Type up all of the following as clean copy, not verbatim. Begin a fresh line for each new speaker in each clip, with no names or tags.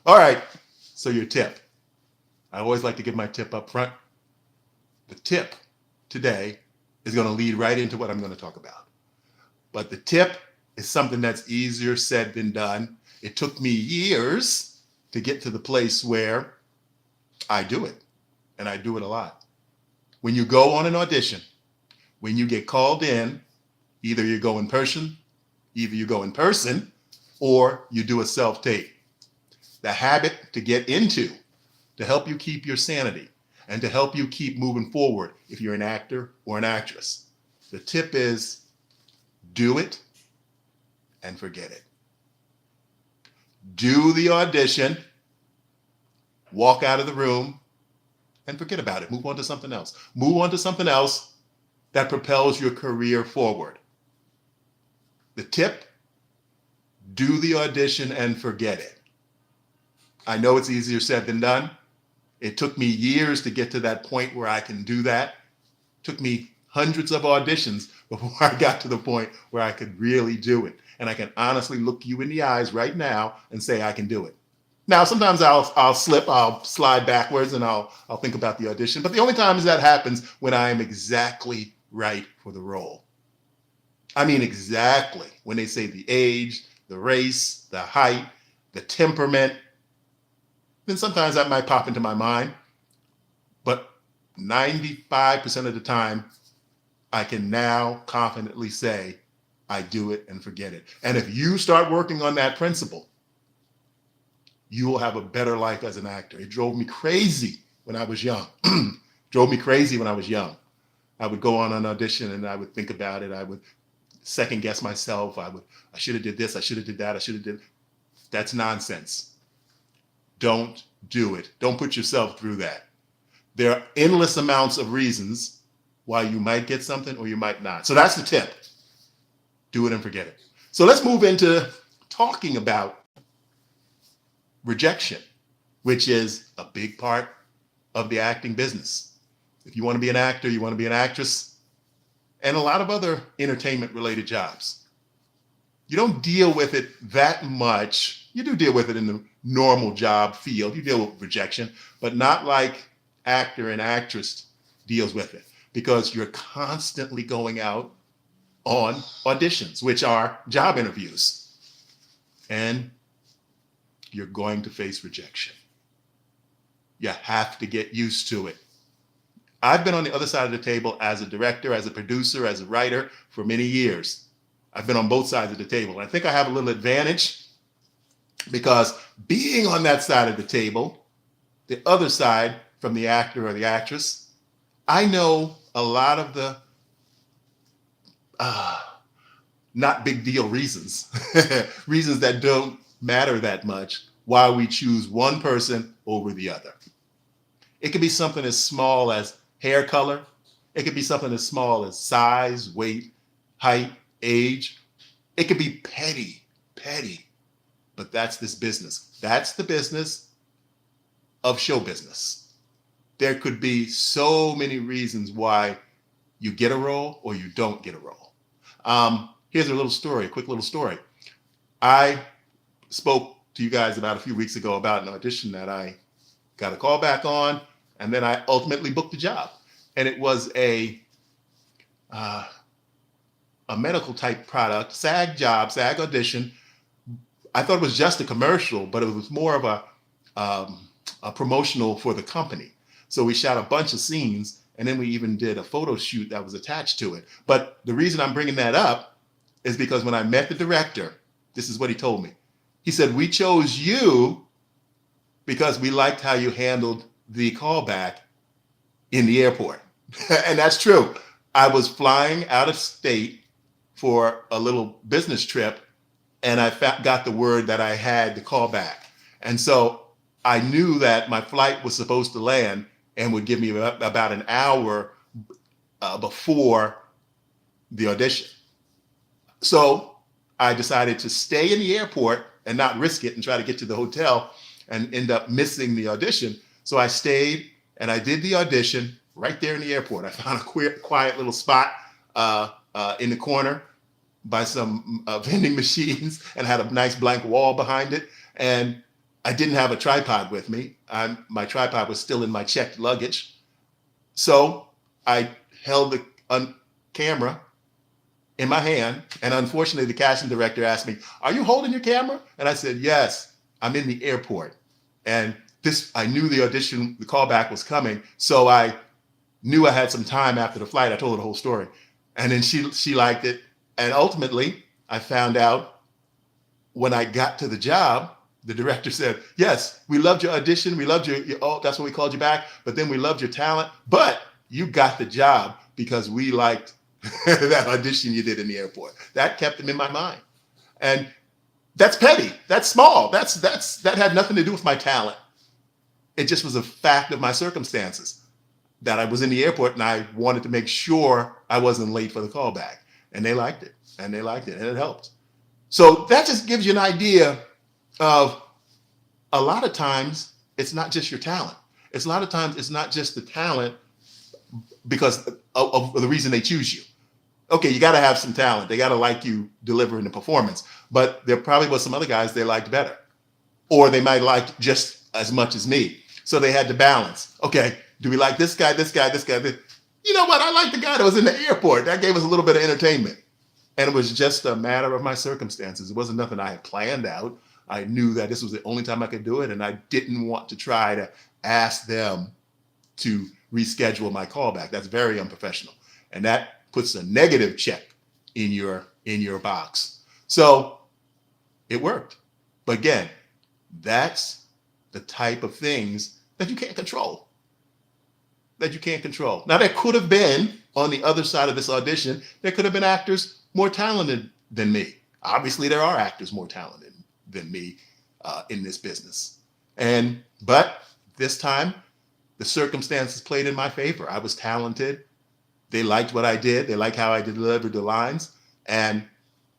All right, so your tip. I always like to give my tip up front. The tip today is going to lead right into what I'm going to talk about. But the tip is something that's easier said than done. It took me years to get to the place where I do it, and I do it a lot. When you go on an audition, when you get called in, either you go in person, or you do a self-tape. The habit to get into to help you keep your sanity and to help you keep moving forward if you're an actor or an actress. The tip is do it and forget it. Do the audition, walk out of the room, and forget about it. Move on to something else. Move on to something else that propels your career forward. The tip, do the audition and forget it. I know it's easier said than done. It took me years to get to that point where I can do that. It took me hundreds of auditions before I got to the point where I could really do it. And I can honestly look you in the eyes right now and say I can do it. Now, sometimes I'll slip, I'll slide backwards, and I'll think about the audition. But the only times that happens when I am exactly right for the role. I mean exactly when they say the age, the race, the height, the temperament. Then sometimes that might pop into my mind. But 95% of the time, I can now confidently say, I do it and forget it. And if you start working on that principle, you will have a better life as an actor. It drove me crazy when I was young. Drove me crazy when I was young. I would go on an audition and I would think about it. I would second guess myself. I should have did this. I should have did that. I should have did. That's nonsense. Don't do it. Don't put yourself through that. There are endless amounts of reasons why you might get something or you might not. So that's the tip. Do it and forget it. So let's move into talking about rejection, which is a big part of the acting business. If you want to be an actor, you want to be an actress, and a lot of other entertainment-related jobs, you don't deal with it that much. You do deal with it in the normal job field. You deal with rejection, but not like actor and actress deals with it, because you're constantly going out on auditions, which are job interviews, and you're going to face rejection. You have to get used to it. I've been on the other side of the table as a director, as a producer, as a writer for many years. I've been on both sides of the table. I think I have a little advantage because being on that side of the table, the other side from the actor or the actress, I know a lot of the not big deal reasons, reasons that don't matter that much, why we choose one person over the other. It could be something as small as hair color. It could be something as small as size, weight, height, age. It could be petty, but that's this business. That's the business of show business. There could be so many reasons why you get a role or you don't get a role. Here's a little story, a quick little story. I spoke to you guys about a few weeks ago about an audition that I got a call back on, and then I ultimately booked the job. And it was a medical type product, SAG job, SAG audition. I thought it was just a commercial, but it was more of a promotional for the company. So we shot a bunch of scenes, and then we even did a photo shoot that was attached to it. But the reason I'm bringing that up is because when I met the director, this is what he told me. He said, we chose you because we liked how you handled the callback in the airport. And that's true. I was flying out of state for a little business trip, and I got the word that I had the callback. And so I knew that my flight was supposed to land and would give me about an hour before the audition. So I decided to stay in the airport and not risk it and try to get to the hotel and end up missing the audition. So I stayed and I did the audition right there in the airport. I found a quiet little spot in the corner by some vending machines and had a nice blank wall behind it. And I didn't have a tripod with me. My tripod was still in my checked luggage. So I held the camera in my hand. And unfortunately, the casting director asked me, "Are you holding your camera?" And I said, "Yes, I'm in the airport." And I knew the audition, the callback was coming. So I knew I had some time after the flight. I told her the whole story. And then she liked it. And ultimately, I found out when I got to the job, the director said, "Yes, we loved your audition. We loved oh, that's what we called you back. But then we loved your talent. But you got the job because we liked that audition you did in the airport." That kept him in my mind. And that's petty. That's small. That had nothing to do with my talent. It just was a fact of my circumstances that I was in the airport and I wanted to make sure I wasn't late for the callback. And they liked it. And it helped. So that just gives you an idea of a lot of times it's not just your talent. A lot of times it's not just the talent because of the reason they choose you. Okay, you got to have some talent. They got to like you delivering the performance. But there probably was some other guys they liked better. Or they might like just as much as me. So they had to balance. Okay, do we like this guy, this guy, this guy? You know what? I like the guy that was in the airport. That gave us a little bit of entertainment. And it was just a matter of my circumstances. It wasn't nothing I had planned out. I knew that this was the only time I could do it. And I didn't want to try to ask them to reschedule my callback. That's very unprofessional. And that puts a negative check in your box. So it worked. But again, that's the type of things that you can't control. Now, there could have been, on the other side of this audition, there could have been actors more talented than me. Obviously, there are actors more talented than me in this business. But this time, the circumstances played in my favor. I was talented. They liked what I did. They liked how I delivered the lines. And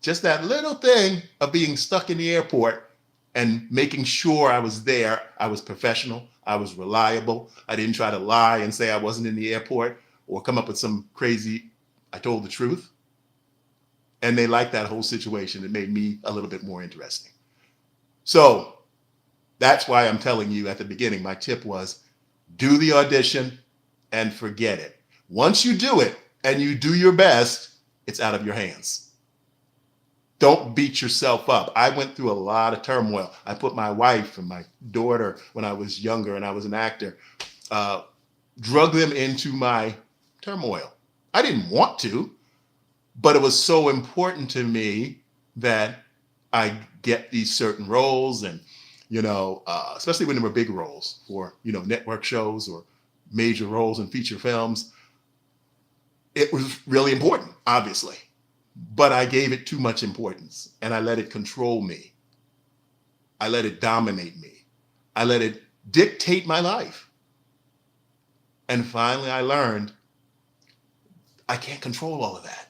just that little thing of being stuck in the airport and making sure I was there, I was professional, I was reliable. I didn't try to lie and say I wasn't in the airport or come up with some crazy, I told the truth. And they liked that whole situation. It made me a little bit more interesting. So that's why I'm telling you at the beginning, my tip was do the audition and forget it. Once you do it and you do your best, it's out of your hands. Don't beat yourself up. I went through a lot of turmoil. I put my wife and my daughter, when I was younger and I was an actor, drug them into my turmoil. I didn't want to, but it was so important to me that I get these certain roles and, especially when there were big roles for, network shows or major roles in feature films. It was really important, obviously. But I gave it too much importance and I let it control me. I let it dominate me. I let it dictate my life. And finally, I learned I can't control all of that.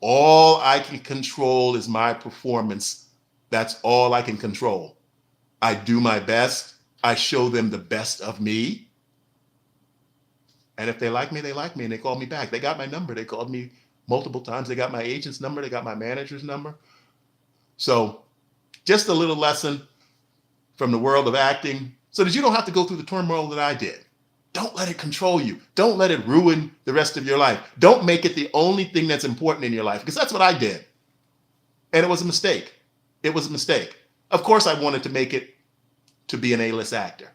All I can control is my performance. That's all I can control. I do my best. I show them the best of me. And if they like me, they like me and they call me back. They got my number. They called me multiple times. They got my agent's number. They got my manager's number. So just a little lesson from the world of acting so that you don't have to go through the turmoil that I did. Don't let it control you. Don't let it ruin the rest of your life. Don't make it the only thing that's important in your life, because that's what I did. And it was a mistake. It was a mistake. Of course, I wanted to make it to be an A-list actor.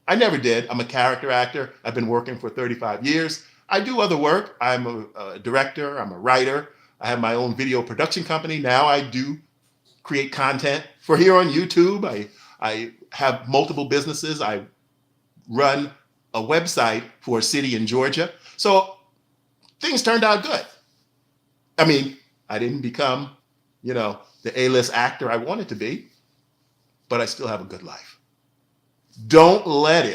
I never did. I'm a character actor. I've been working for 35 years. I do other work. I'm a director. I'm a writer. I have my own video production company. Now I do create content for here on YouTube. I have multiple businesses. I run a website for a city in Georgia. So things turned out good. I mean, I didn't become, the A-list actor I wanted to be, but I still have a good life. Don't let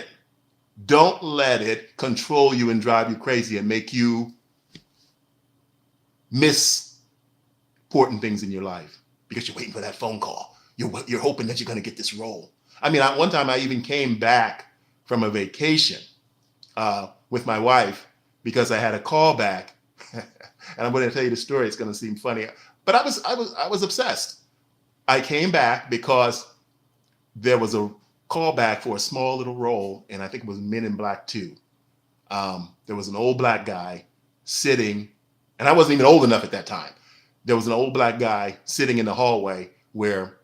it control you and drive you crazy and make you miss important things in your life because you're waiting for that phone call. You're hoping that you're going to get this role. I mean, one time I even came back from a vacation with my wife because I had a call back. And I'm going to tell you the story. It's going to seem funny, but I was obsessed. I came back because there was a callback for a small little role, and I think it was Men in Black 2. There was an old black guy sitting, and I wasn't even old enough at that time. There was an old black guy sitting in the hallway where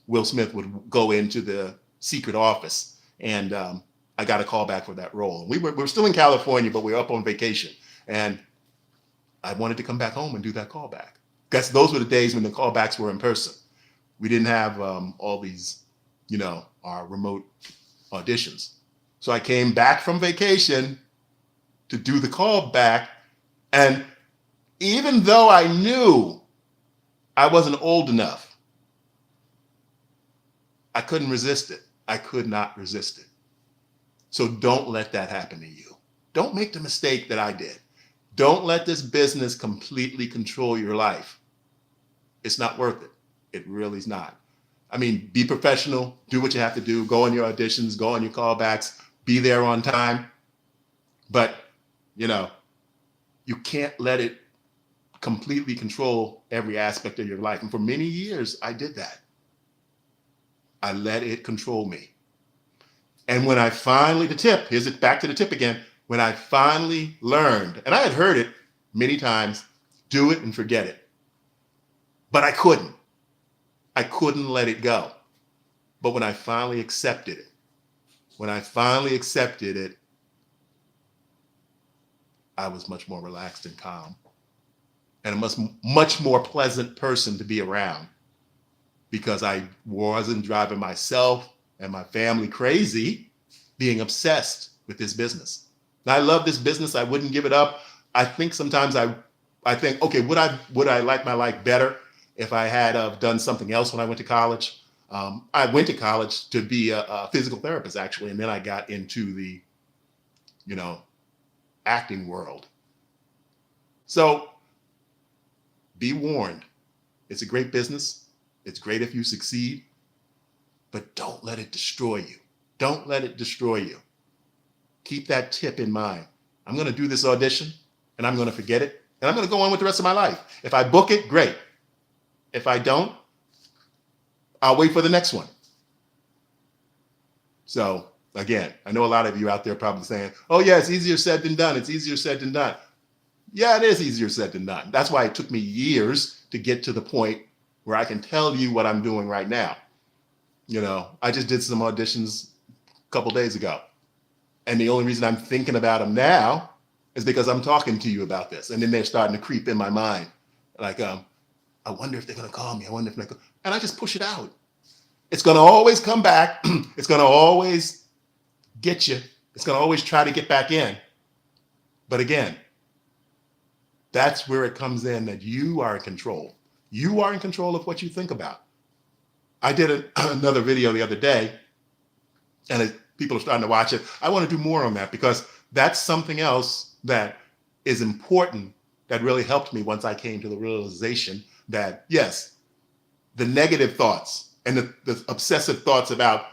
Will Smith would go into the secret office, and I got a call back for that role. We were still in California, but we were up on vacation, and I wanted to come back home and do that callback. Because those were the days when the callbacks were in person. We didn't have all these, our remote auditions. So I came back from vacation to do the callback, and even though I knew I wasn't old enough, I couldn't resist it. I could not resist it. So don't let that happen to you. Don't make the mistake that I did. Don't let this business completely control your life. It's not worth it. It really is not. I mean, be professional, do what you have to do, go on your auditions, go on your callbacks, be there on time. But, you can't let it completely control every aspect of your life. And for many years, I did that. I let it control me. And when I finally, back to the tip again, when I finally learned, and I had heard it many times, do it and forget it. But I couldn't. I couldn't let it go. But when I finally accepted it, I was much more relaxed and calm, and a much more pleasant person to be around, because I wasn't driving myself and my family crazy, being obsessed with this business. Now, I love this business. I wouldn't give it up. I think sometimes I think, okay, would I like my life better if I had done something else when I went to college? I went to college to be a physical therapist, actually, and then I got into the, acting world. So be warned. It's a great business. It's great if you succeed, but don't let it destroy you. Don't let it destroy you. Keep that tip in mind. I'm going to do this audition and I'm going to forget it, and I'm going to go on with the rest of my life. If I book it, great. If I don't, I'll wait for the next one. So again, I know a lot of you out there probably saying, oh yeah, it's easier said than done. It's easier said than done. Yeah, it is easier said than done. That's why it took me years to get to the point where I can tell you what I'm doing right now. I just did some auditions a couple days ago. And the only reason I'm thinking about them now is because I'm talking to you about this. And then they're starting to creep in my mind. Like, I wonder if they're going to call me. I wonder if they're going to. And I just push it out. It's going to always come back. It's going to always get you. It's going to always try to get back in. But again, that's where it comes in, that you are in control. You are in control of what you think about. I did another video the other day, and people are starting to watch it. I want to do more on that, because that's something else that is important, that really helped me once I came to the realization that, yes, the negative thoughts and the obsessive thoughts about,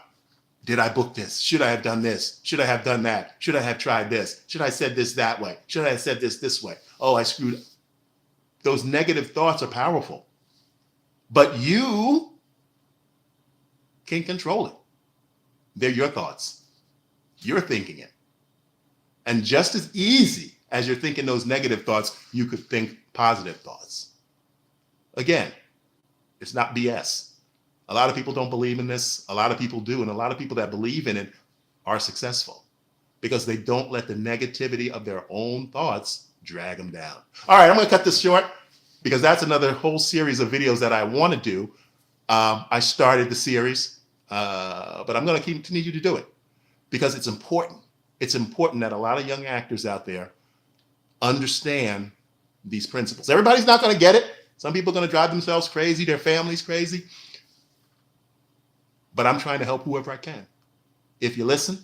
did I book this? Should I have done this? Should I have done that? Should I have tried this? Should I have said this that way? Should I have said this way? Oh, I screwed. Those negative thoughts are powerful, but you can control it. They're your thoughts. You're thinking it. And just as easy as you're thinking those negative thoughts, you could think positive thoughts. Again, it's not BS. A lot of people don't believe in this. A lot of people do. And a lot of people that believe in it are successful, because they don't let the negativity of their own thoughts drag them down. All right, I'm going to cut this short, because that's another whole series of videos that I want to do. I started the series, but I'm going to continue to do it, because it's important. It's important that a lot of young actors out there understand these principles. Everybody's not going to get it. Some people are going to drive themselves crazy, their families crazy. But I'm trying to help whoever I can. If you listen,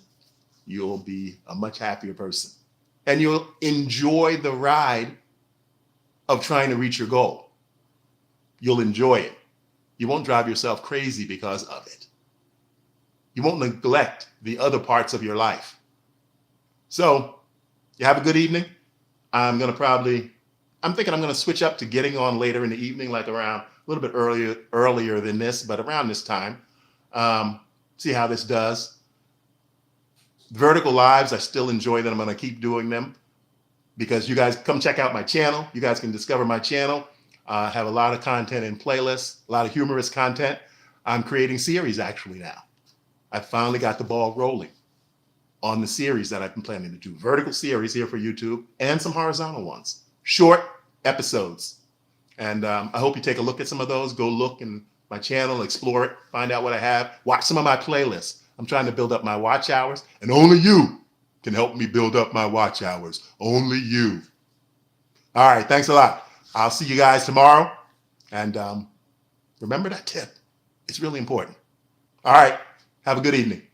you'll be a much happier person. And you'll enjoy the ride of trying to reach your goal. You'll enjoy it. You won't drive yourself crazy because of it. You won't neglect the other parts of your life. So, you have a good evening. I'm thinking I'm going to switch up to getting on later in the evening, like around a little bit earlier than this, but around this time. See how this does. Vertical lives, I still enjoy them. I'm going to keep doing them because you guys come check out my channel. You guys can discover my channel. I have a lot of content in playlists, a lot of humorous content. I'm creating series actually now. I finally got the ball rolling on the series that I've been planning to do. Vertical series here for YouTube and some horizontal ones. Short episodes. And I hope you take a look at some of those. Go look in my channel, explore it, find out what I have. Watch some of my playlists. I'm trying to build up my watch hours, and only you can help me build up my watch hours. Only you. All right, thanks a lot. I'll see you guys tomorrow. And remember that tip. It's really important. All right, have a good evening.